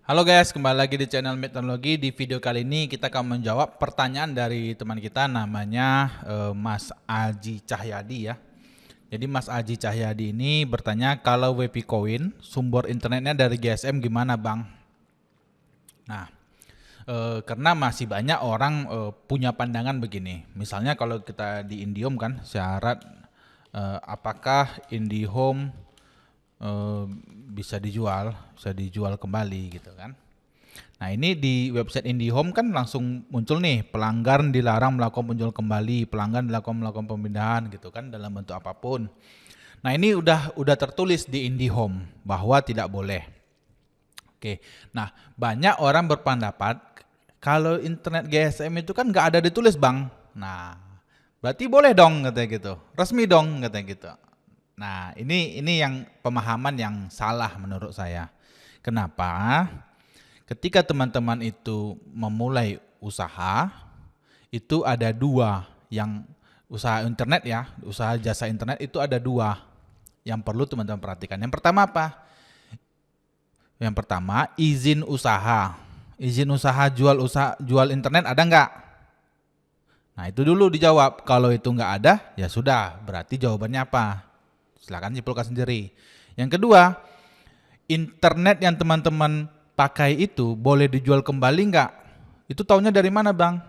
Halo guys, kembali lagi di channel Teknologi. Di video kali ini kita akan menjawab pertanyaan dari teman kita namanya Mas Aji Cahyadi ya. Jadi Mas Aji Cahyadi ini bertanya kalau WP Coin sumber internetnya dari GSM gimana Bang? Nah, karena masih banyak orang punya pandangan begini. Misalnya kalau kita di Indihome kan syarat apakah Indihome eh, bisa dijual kembali gitu kan. Nah ini di website Indihome kan langsung muncul nih pelanggan dilarang melakukan penjual kembali, pelanggan dilakukan melakukan pemindahan gitu kan dalam bentuk apapun. Nah ini udah tertulis di Indihome bahwa tidak boleh. Oke, nah banyak orang berpendapat kalau internet GSM itu kan nggak ada ditulis bang. Nah berarti boleh dong katanya gitu, resmi dong katanya gitu. Nah ini yang pemahaman yang salah menurut saya. Kenapa? Ketika teman-teman itu memulai usaha, itu ada dua yang usaha internet ya, usaha jasa internet itu ada dua yang perlu teman-teman perhatikan. Yang pertama apa? Yang pertama izin usaha. Izin usaha jual internet ada nggak? Nah itu dulu dijawab. Kalau itu nggak ada, ya sudah. Berarti jawabannya apa? Silakan simpulkan sendiri. Yang kedua, internet yang teman-teman pakai itu boleh dijual kembali nggak? Itu taunya dari mana bang?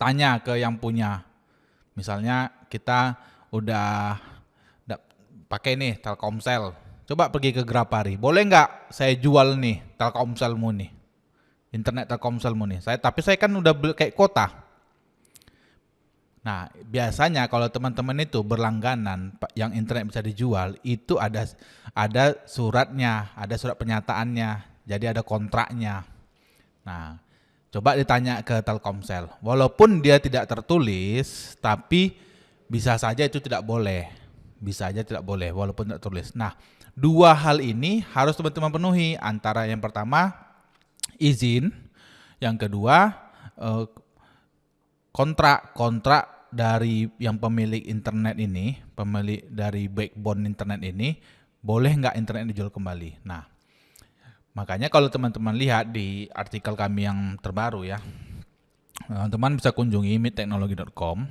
Tanya ke yang punya. Misalnya kita udah pakai nih Telkomsel. Coba pergi ke Grapari. Boleh nggak saya jual nih Telkomselmu nih? Internet Telkomselmu nih. Tapi saya kan udah beli kayak kota. Nah, biasanya kalau teman-teman itu berlangganan yang internet bisa dijual, itu ada suratnya, ada surat penyataannya, jadi ada kontraknya. Nah, coba ditanya ke Telkomsel. Walaupun dia tidak tertulis, tapi bisa saja itu tidak boleh. Bisa aja tidak boleh walaupun tidak tertulis. Nah, dua hal ini harus teman-teman penuhi. Antara yang pertama izin, yang kedua kontrak dari yang pemilik internet ini, pemilik dari backbone internet ini, boleh nggak internet dijual kembali. Nah, makanya kalau teman-teman lihat di artikel kami yang terbaru ya, teman-teman bisa kunjungi mitteknologi.com,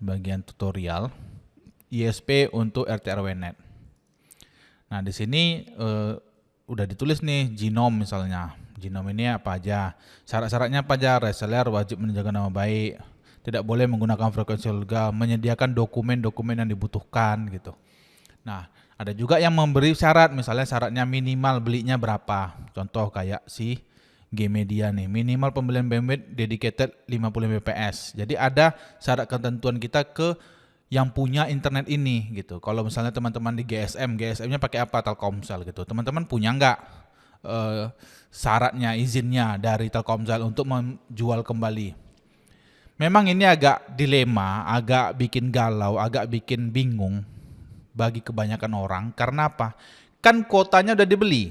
bagian tutorial, ISP untuk RT/RW-net. Nah, di sini udah ditulis nih Genome misalnya. Genome ini apa aja? Syarat-syaratnya apa aja? Reseller wajib menjaga nama baik, tidak boleh menggunakan frekuensi legal, menyediakan dokumen-dokumen yang dibutuhkan gitu. Nah, ada juga yang memberi syarat, misalnya syaratnya minimal belinya berapa. Contoh kayak si Gmedia nih, minimal pembelian bandwidth dedicated 50 Mbps. Jadi ada syarat ketentuan kita ke yang punya internet ini gitu. Kalau misalnya teman-teman di GSM-nya pakai apa? Telkomsel gitu. Teman-teman punya nggak syaratnya, izinnya dari Telkomsel untuk menjual kembali? Memang ini agak dilema, agak bikin galau, agak bikin bingung bagi kebanyakan orang. Karena apa? Kan kuotanya udah dibeli.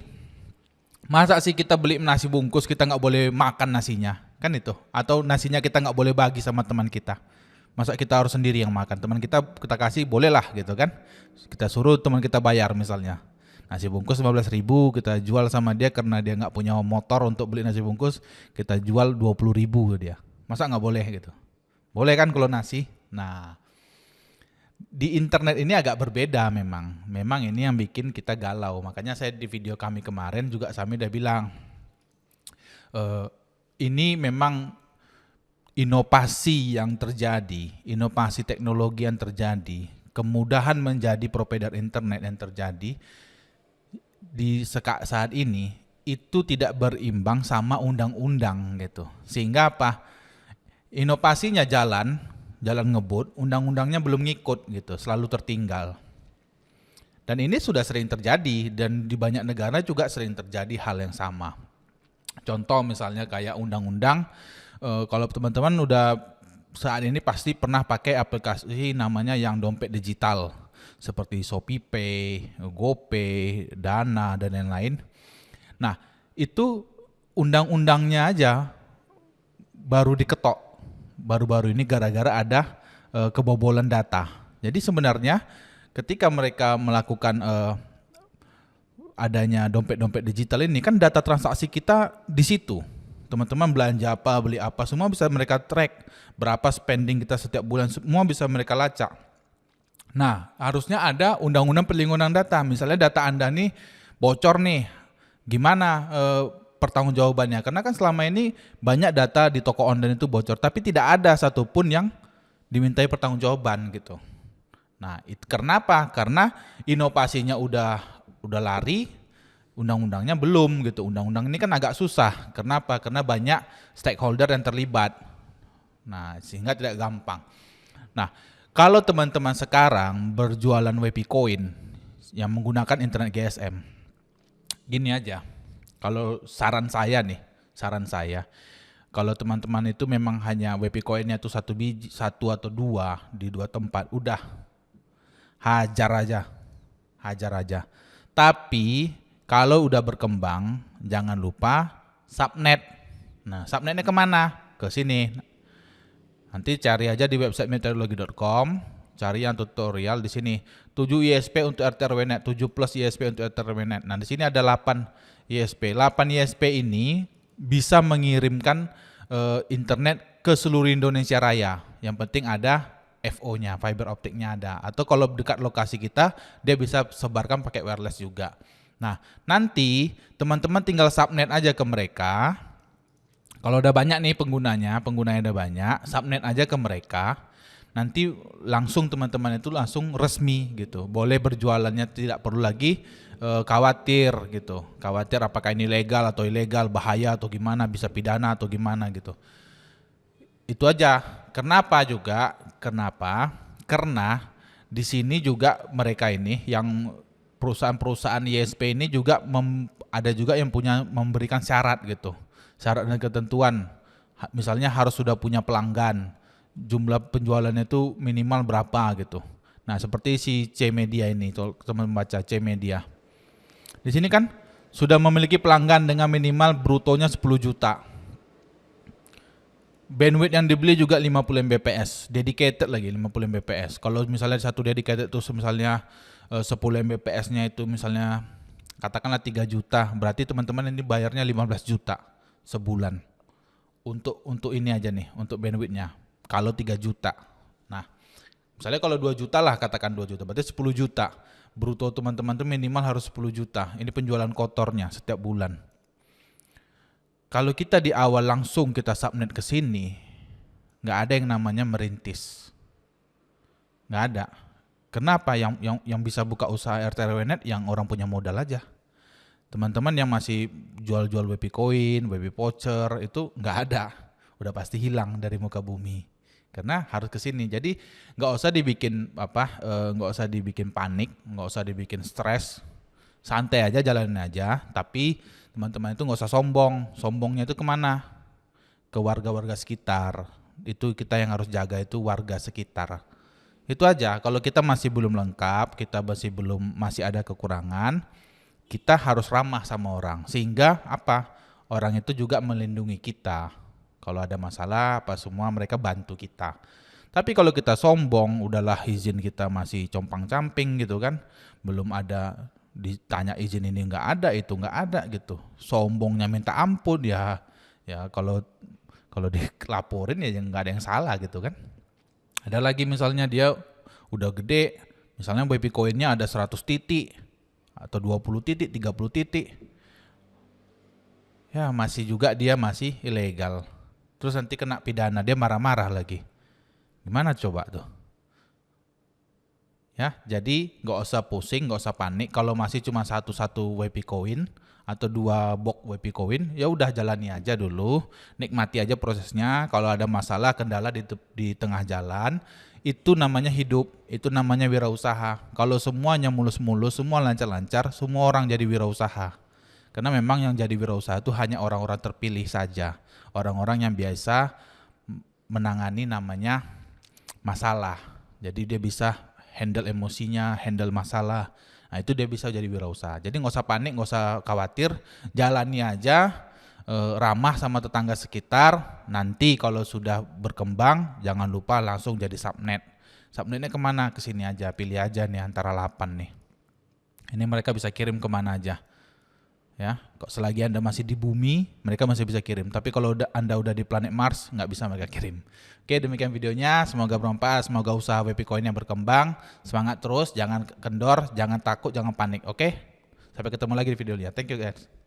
Masa sih kita beli nasi bungkus kita nggak boleh makan nasinya? Kan itu. Atau nasinya kita nggak boleh bagi sama teman kita. Masa kita harus sendiri yang makan? Teman kita kasih bolehlah gitu kan. Kita suruh teman kita bayar misalnya. Nasi bungkus 15.000 kita jual sama dia karena dia nggak punya motor untuk beli nasi bungkus, kita jual 20.000 ke dia. Masa nggak boleh gitu? Boleh kan kalau nasi? Nah, di internet ini agak berbeda memang. Memang ini yang bikin kita galau. Makanya saya di video kami kemarin juga Sami udah bilang, ini memang inovasi yang terjadi, inovasi teknologi yang terjadi, kemudahan menjadi provider internet yang terjadi di saat ini itu tidak berimbang sama undang-undang gitu. Sehingga apa? Inovasinya jalan ngebut, undang-undangnya belum ngikut gitu, selalu tertinggal. Dan ini sudah sering terjadi dan di banyak negara juga sering terjadi hal yang sama. Contoh misalnya kayak undang-undang, kalau teman-teman udah saat ini pasti pernah pakai aplikasi namanya yang dompet digital seperti ShopeePay, GoPay, Dana dan lain-lain. Nah, itu undang-undangnya aja baru diketok baru-baru ini gara-gara ada kebobolan data. Jadi sebenarnya ketika mereka melakukan adanya dompet-dompet digital ini kan data transaksi kita di situ. Teman-teman belanja apa, beli apa, semua bisa mereka track. Berapa spending kita setiap bulan, semua bisa mereka lacak. Nah, harusnya ada undang-undang perlindungan data. Misalnya data Anda nih bocor nih, gimana pertanggungjawabannya? Karena kan selama ini banyak data di toko online itu bocor, tapi tidak ada satupun yang dimintai pertanggungjawaban gitu. Nah, kenapa? Karena inovasinya udah lari, undang-undangnya belum gitu. Undang-undang ini kan agak susah. Kenapa? Karena banyak stakeholder yang terlibat. Nah, sehingga tidak gampang. Nah, kalau teman-teman sekarang berjualan WP Coin yang menggunakan internet GSM, gini aja. Kalau saran saya, kalau teman-teman itu memang hanya WP Coinnya itu satu atau dua di dua tempat, udah hajar aja. Tapi kalau udah berkembang, jangan lupa subnet. Nah, subnetnya kemana? Ke sini. Nanti cari aja di website meteorologi.com, cari yang tutorial di sini. 7 ISP untuk RT/RW-NET, 7 plus ISP untuk RT/RW-NET. Nah, di sini ada 8 ISP. 8 ISP ini bisa mengirimkan internet ke seluruh Indonesia Raya. Yang penting ada FO-nya, fiber optiknya ada. Atau kalau dekat lokasi kita, dia bisa sebarkan pakai wireless juga. Nah, nanti teman-teman tinggal subnet aja ke mereka. Kalau udah banyak nih pengunanya udah banyak, subnet aja ke mereka. Nanti langsung teman-teman itu langsung resmi gitu. Boleh berjualannya, tidak perlu lagi khawatir gitu. Khawatir apakah ini legal atau ilegal, bahaya atau gimana, bisa pidana atau gimana gitu. Itu aja. Kenapa? Karena di sini juga mereka ini yang perusahaan-perusahaan ISP ini juga ada juga yang memberikan syarat gitu. Syarat dan ketentuan. Misalnya harus sudah punya pelanggan. Jumlah penjualannya itu minimal berapa gitu. Nah, seperti si C Media ini, teman membaca C Media. Di sini kan sudah memiliki pelanggan dengan minimal brutonya 10 juta. Bandwidth yang dibeli juga 50 Mbps, dedicated lagi 50 Mbps. Kalau misalnya satu dedicated itu misalnya 10 Mbps-nya itu misalnya katakanlah 3 juta, berarti teman-teman ini bayarnya 15 juta sebulan. Untuk ini aja nih, untuk bandwidth-nya. Kalau 3 juta. Nah, misalnya kalau 2 juta lah, katakan 2 juta, berarti 10 juta. Bruto teman-teman itu minimal harus 10 juta. Ini penjualan kotornya setiap bulan. Kalau kita di awal langsung kita subnet ke sini, nggak ada yang namanya merintis. Nggak ada. Kenapa? Yang bisa buka usaha RT/RW-NET yang orang punya modal aja. Teman-teman yang masih jual-jual WP Coin, WP voucher itu nggak ada. Udah pasti hilang dari muka bumi. Karena harus ke sini. Jadi nggak usah dibikin nggak usah dibikin panik, nggak usah dibikin stres. Santai aja, jalanin aja. Tapi teman-teman itu nggak usah sombong. Sombongnya itu kemana? Ke warga-warga sekitar. Itu kita yang harus jaga, itu warga sekitar. Itu aja. Kalau kita masih belum lengkap, kita masih ada kekurangan, kita harus ramah sama orang. Sehingga apa? Orang itu juga melindungi kita. Kalau ada masalah apa semua mereka bantu kita. Tapi kalau kita sombong, udahlah izin kita masih compang-camping gitu kan. Belum ada, ditanya izin ini nggak ada, itu nggak ada gitu. Sombongnya minta ampun ya kalau dilaporin ya nggak ada yang salah gitu kan. Ada lagi misalnya dia udah gede, misalnya WP Coin-nya ada 100 titik atau 20 titik, 30 titik. Ya dia masih ilegal. Terus nanti kena pidana, dia marah-marah lagi. Gimana coba tuh? Ya, jadi nggak usah pusing, nggak usah panik. Kalau masih cuma satu WP Coin atau 2 box WP Coin, ya udah jalani aja dulu, nikmati aja prosesnya. Kalau ada masalah, kendala di tengah jalan, itu namanya hidup, itu namanya wirausaha. Kalau semuanya mulus-mulus, semua lancar-lancar, semua orang jadi wirausaha. Karena memang yang jadi wirausaha itu hanya orang-orang terpilih saja, orang-orang yang biasa menangani namanya masalah. Jadi dia bisa handle emosinya, handle masalah. Nah itu dia bisa jadi wirausaha. Jadi nggak usah panik, nggak usah khawatir, jalani aja, ramah sama tetangga sekitar. Nanti kalau sudah berkembang, jangan lupa langsung jadi subnet. Subnetnya kemana? Kesini aja, pilih aja nih antara 8 nih. Ini mereka bisa kirim kemana aja. Ya, kok selagi Anda masih di bumi, mereka masih bisa kirim. Tapi kalau Anda udah di planet Mars, nggak bisa mereka kirim. Oke, demikian videonya. Semoga bermanfaat. Semoga usaha WP Coin-nya berkembang. Semangat terus, jangan kendor, jangan takut, jangan panik. Oke, sampai ketemu lagi di video lainnya. Thank you guys.